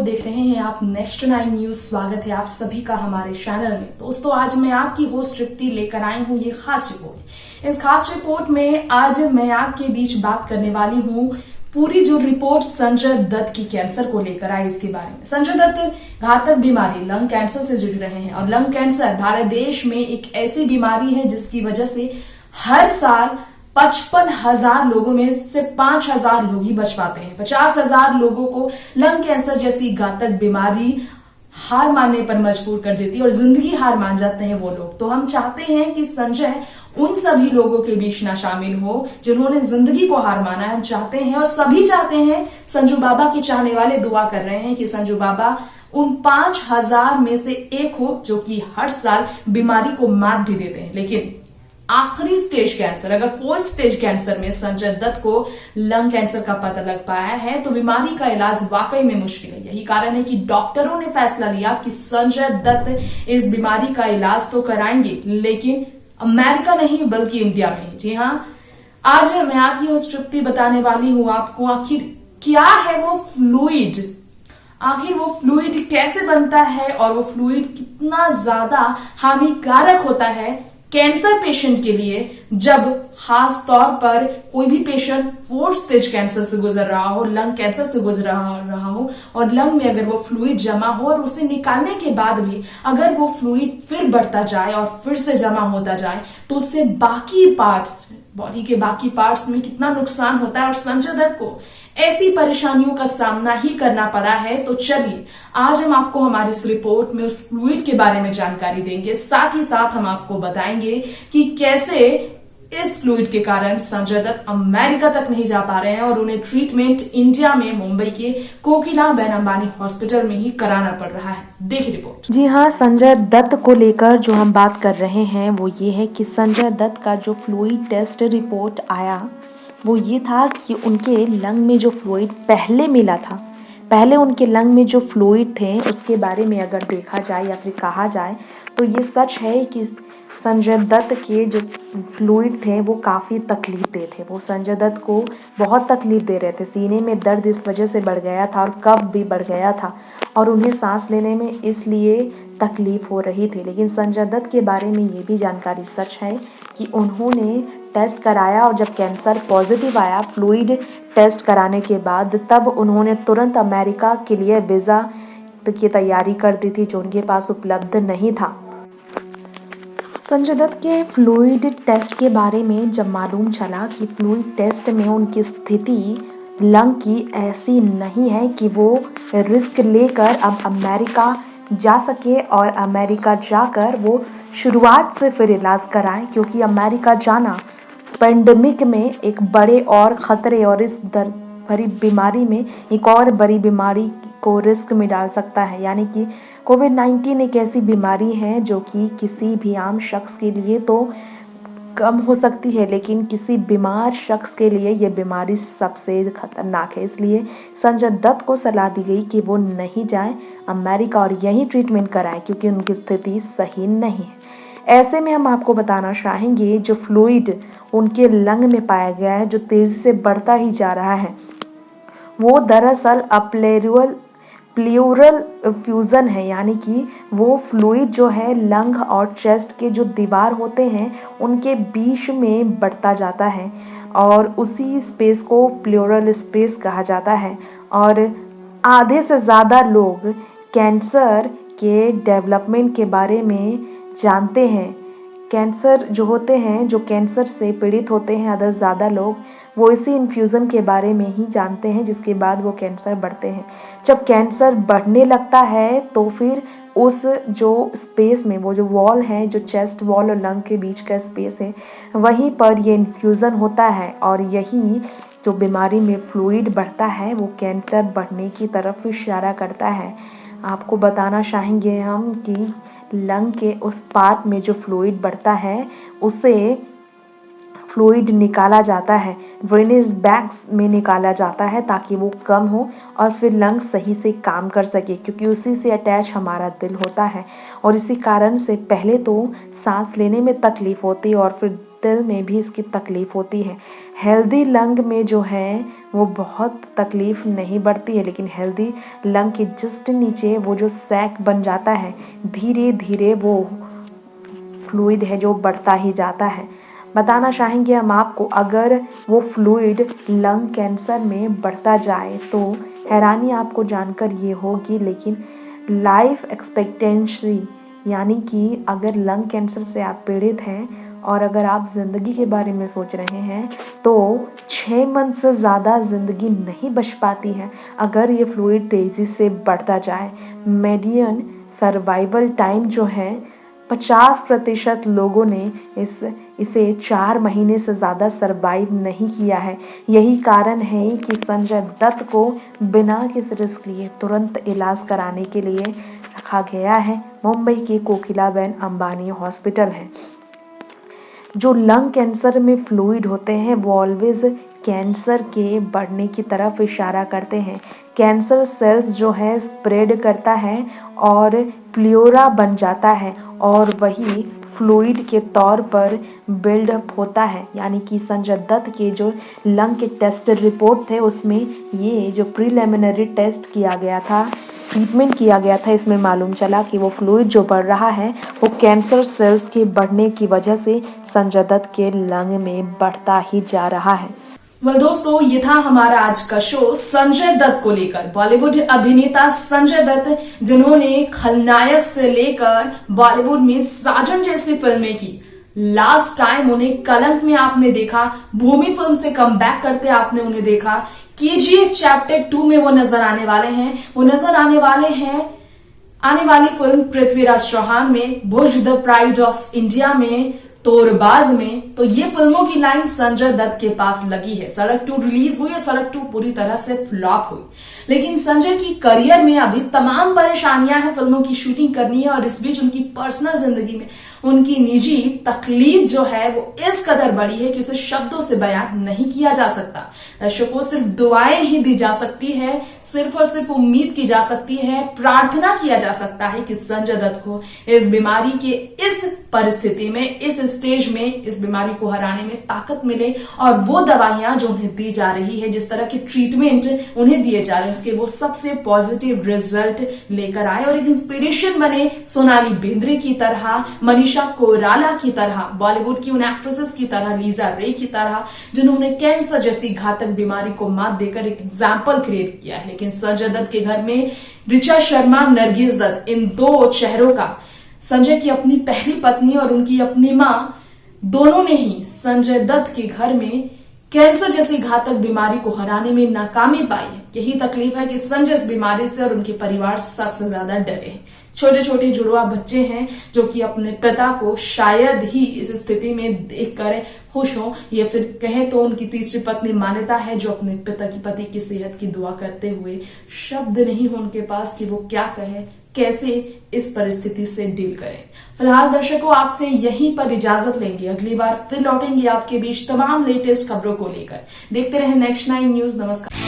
देख रहे हैं आप नेक्स्ट 9 न्यूज। स्वागत है आप सभी का हमारे चैनल में। दोस्तों, आज मैं आपकी होस्ट तृप्ति लेकर आई हूँ ये खास रिपोर्ट। इस खास रिपोर्ट में आज मैं आपके बीच बात करने वाली हूँ पूरी जो रिपोर्ट संजय दत्त की कैंसर को लेकर आई इसके बारे में। संजय दत्त घातक बीमारी लंग कैंसर से जुड़ रहे हैं और लंग कैंसर भारत देश में एक ऐसी बीमारी है जिसकी वजह से हर साल 55,000 लोगों में से 5,000 लोग ही बच पाते हैं। 50,000 लोगों को लंग कैंसर जैसी घातक बीमारी हार मानने पर मजबूर कर देती है और जिंदगी हार मान जाते हैं वो लोग। तो हम चाहते हैं कि संजय उन सभी लोगों के बीच ना शामिल हो जिन्होंने जिंदगी को हार माना है। हम चाहते हैं और सभी चाहते हैं, संजू बाबा के चाहने वाले दुआ कर रहे हैं कि संजू बाबा उन 5,000 में से एक हो जो कि हर साल बीमारी को मात भी देते हैं। लेकिन आखिरी स्टेज कैंसर, अगर 4th स्टेज कैंसर में संजय दत्त को लंग कैंसर का पता लग पाया है तो बीमारी का इलाज वाकई में मुश्किल है। यही कारण है कि डॉक्टरों ने फैसला लिया कि संजय दत्त इस बीमारी का इलाज तो कराएंगे, लेकिन अमेरिका नहीं बल्कि इंडिया में। जी हाँ, आज मैं आपकी उस तृप्ति बताने वाली हूं आपको आखिर क्या है वो फ्लूइड, आखिर वो फ्लूइड कैसे बनता है और वो फ्लूइड कितना ज्यादा हानिकारक होता है कैंसर पेशेंट के लिए, जब खास तौर पर कोई भी पेशेंट 4th स्टेज कैंसर से गुजर रहा हो, लंग कैंसर से गुजर रहा हो और लंग में अगर वो फ्लूइड जमा हो और उसे निकालने के बाद भी अगर वो फ्लूइड फिर बढ़ता जाए और फिर से जमा होता जाए तो उससे बाकी पार्ट्स, बॉडी के बाकी पार्ट्स में कितना नुकसान होता है। और संजय दत्त को ऐसी परेशानियों का सामना ही करना पड़ा है। तो चलिए आज हम आपको हमारी इस रिपोर्ट में उस फ्लूइड के बारे में जानकारी देंगे, साथ ही साथ हम आपको बताएंगे कि कैसे इस फ्लूइड के कारण संजय दत्त अमेरिका तक नहीं जा पा रहे हैं और उन्हें ट्रीटमेंट इंडिया में मुंबई के कोकिलाबेन अंबानी हॉस्पिटल में ही कराना पड़ रहा है। देखिए रिपोर्ट। जी हाँ, संजय दत्त को लेकर जो हम बात कर रहे हैं वो ये है कि संजय दत्त का जो फ्लूइड टेस्ट रिपोर्ट आया वो ये था कि उनके लंग में जो फ्लूइड पहले मिला था, पहले उनके लंग में जो फ्लूइड थे उसके बारे में अगर देखा जाए या फिर कहा जाए तो ये सच है कि संजय दत्त के जो फ्लूइड थे वो काफ़ी तकलीफ दे थे। वो संजय दत्त को बहुत तकलीफ दे रहे थे। सीने में दर्द इस वजह से बढ़ गया था और कफ भी बढ़ गया था और उन्हें सांस लेने में इसलिए तकलीफ हो रही थी। लेकिन संजय दत्त के बारे में ये भी जानकारी सच है कि उन्होंने टेस्ट कराया और जब कैंसर पॉजिटिव आया फ्लूइड टेस्ट कराने के बाद, तब उन्होंने तुरंत अमेरिका के लिए वीज़ा की तैयारी कर दी थी जो उनके पास उपलब्ध नहीं था। संजय दत्त के फ्लूइड टेस्ट के बारे में जब मालूम चला कि फ्लूइड टेस्ट में उनकी स्थिति लंग की ऐसी नहीं है कि वो रिस्क लेकर अब अमेरिका जा सके और अमेरिका जाकर वो शुरुआत से फिर इलाज कराएं, क्योंकि अमेरिका जाना पेंडेमिक में एक बड़े और ख़तरे और इस दर्द भरी बीमारी में एक और बड़ी बीमारी को रिस्क में डाल सकता है। यानी कि कोविड-19 एक ऐसी बीमारी है जो कि किसी भी आम शख्स के लिए तो कम हो सकती है, लेकिन किसी बीमार शख्स के लिए ये बीमारी सबसे खतरनाक है। इसलिए संजय दत्त को सलाह दी गई कि वो नहीं जाएं अमेरिका और यहीं ट्रीटमेंट कराएं, क्योंकि उनकी स्थिति सही नहीं है। ऐसे में हम आपको बताना चाहेंगे जो फ्लूइड उनके लंग में पाया गया है, जो तेज़ी से बढ़ता ही जा रहा है, वो दरअसल प्लेउरल फ्यूज़न है। यानी कि वो फ्लूइड जो है लंग और चेस्ट के जो दीवार होते हैं उनके बीच में बढ़ता जाता है और उसी स्पेस को प्लेउरल स्पेस कहा जाता है। और आधे से ज़्यादा लोग कैंसर के डेवलपमेंट के बारे में जानते हैं। कैंसर जो होते हैं, जो कैंसर से पीड़ित होते हैं, आधे से ज़्यादा लोग वो इसी इन्फ्यूज़न के बारे में ही जानते हैं, जिसके बाद वो कैंसर बढ़ते हैं। जब कैंसर बढ़ने लगता है तो फिर उस जो स्पेस में, वो जो वॉल है, जो चेस्ट वॉल और लंग के बीच का स्पेस है, वहीं पर ये इन्फ्यूज़न होता है और यही जो बीमारी में फ्लूइड बढ़ता है वो कैंसर बढ़ने की तरफ इशारा करता है। आपको बताना चाहेंगे हम कि लंग के उस पार्ट में जो फ्लूइड बढ़ता है उसे फ्लूइड निकाला जाता है, ड्रेनेज बैग्स में निकाला जाता है ताकि वो कम हो और फिर लंग सही से काम कर सके, क्योंकि उसी से अटैच हमारा दिल होता है और इसी कारण से पहले तो सांस लेने में तकलीफ़ होती है और फिर दिल में भी इसकी तकलीफ़ होती है। हेल्दी लंग में जो है वो बहुत तकलीफ नहीं बढ़ती है, लेकिन हेल्दी लंग के जस्ट नीचे वो जो सैक बन जाता है, धीरे धीरे वो फ्लूइड है जो बढ़ता ही जाता है। बताना चाहेंगे हम आपको, अगर वो फ्लूइड लंग कैंसर में बढ़ता जाए तो हैरानी आपको जानकर ये होगी, लेकिन लाइफ एक्सपेक्टेंसी यानी कि अगर लंग कैंसर से आप पीड़ित हैं और अगर आप ज़िंदगी के बारे में सोच रहे हैं तो 6 मंथ से ज़्यादा ज़िंदगी नहीं बच पाती है अगर ये फ्लूइड तेज़ी से बढ़ता जाए। मीडियन सर्वाइवल टाइम जो है 50% लोगों ने इसे 4 महीने से ज़्यादा सरवाइव नहीं किया है। यही कारण है कि संजय दत्त को बिना किसी रिस्क लिए तुरंत इलाज कराने के लिए रखा गया है। मुंबई के कोकिलाबेन अंबानी हॉस्पिटल है। जो लंग कैंसर में फ्लूइड होते हैं वो ऑलवेज कैंसर के बढ़ने की तरफ इशारा करते हैं। कैंसर सेल्स जो है स्प्रेड करता है और प्लियोरा बन जाता है और वही फ्लूइड के तौर पर बिल्डअप होता है। यानी कि संजय दत्त के जो लंग के टेस्ट रिपोर्ट थे उसमें ये जो प्रीलिमिनरी टेस्ट किया गया था, ट्रीटमेंट किया गया था, इसमें मालूम चला कि वो फ्लूइड जो बढ़ रहा है वो कैंसर सेल्स के बढ़ने की वजह से संजय दत्त के लंग में बढ़ता ही जा रहा है। दोस्तों, ये था हमारा आज का शो संजय दत्त को लेकर। बॉलीवुड अभिनेता संजय दत्त जिन्होंने खलनायक से लेकर बॉलीवुड में साजन जैसी फिल्में की, लास्ट टाइम उन्हें कलंक में आपने देखा, भूमि फिल्म से कमबैक करते आपने उन्हें देखा, KGF चैप्टर 2 में वो नजर आने वाले हैं। वो नजर आने वाले हैं आने वाली फिल्म पृथ्वीराज चौहान में, भुज द प्राइड ऑफ इंडिया में, तोरबाज में। तो ये फिल्मों की लाइन संजय दत्त के पास लगी है। सड़क 2 रिलीज हुई और सड़क 2 पूरी तरह से फ्लॉप हुई, लेकिन संजय की करियर में अभी तमाम परेशानियां हैं। फिल्मों की शूटिंग करनी है और इस बीच उनकी पर्सनल जिंदगी में उनकी निजी तकलीफ जो है वो इस कदर बड़ी है कि उसे शब्दों से बयान नहीं किया जा सकता। दर्शकों को सिर्फ दुआएं ही दी जा सकती है, सिर्फ और सिर्फ उम्मीद की जा सकती है, प्रार्थना किया जा सकता है कि संजय दत्त को इस बीमारी के इस परिस्थिति में, इस स्टेज में, इस बीमारी को हराने में ताकत मिले और वो दवाइयां जो उन्हें दी जा रही है, जिस तरह के ट्रीटमेंट उन्हें दिए जा रहे हैं, उसके वो सबसे पॉजिटिव रिजल्ट लेकर आए और एक इंस्पिरेशन बने। सोनाली बेंद्रे की तरह, मनीषा कोइराला की तरह, बॉलीवुड की उन एक्ट्रेसेस की तरह, लीजा रे की तरह, जिन्होंने कैंसर जैसी घातक बीमारी को मात देकर एक एग्जाम्पल क्रिएट किया है। लेकिन संजय दत्त के घर में ऋचा शर्मा, नरगिस दत्त, इन 2 चेहरों का, संजय की अपनी पहली पत्नी और उनकी अपनी मां, दोनों ने ही संजय दत्त के घर में कैंसर जैसी घातक बीमारी को हराने में नाकामी पाई है। यही तकलीफ है कि संजय इस बीमारी से और उनके परिवार सबसे ज्यादा डरे हैं। छोटे छोटे जुड़वा बच्चे हैं जो कि अपने पिता को शायद ही इस स्थिति में देखकर खुश हो, या फिर कहें तो उनकी तीसरी पत्नी मान्यता है जो अपने पति की सेहत की दुआ करते हुए शब्द नहीं हो उनके पास कि वो क्या कहे, कैसे इस परिस्थिति से डील करें। फिलहाल दर्शकों, आपसे यहीं पर इजाजत लेंगे। अगली बार फिर लौटेंगे आपके बीच तमाम लेटेस्ट खबरों को लेकर। देखते रहे नेक्स्ट 9 न्यूज। नमस्कार।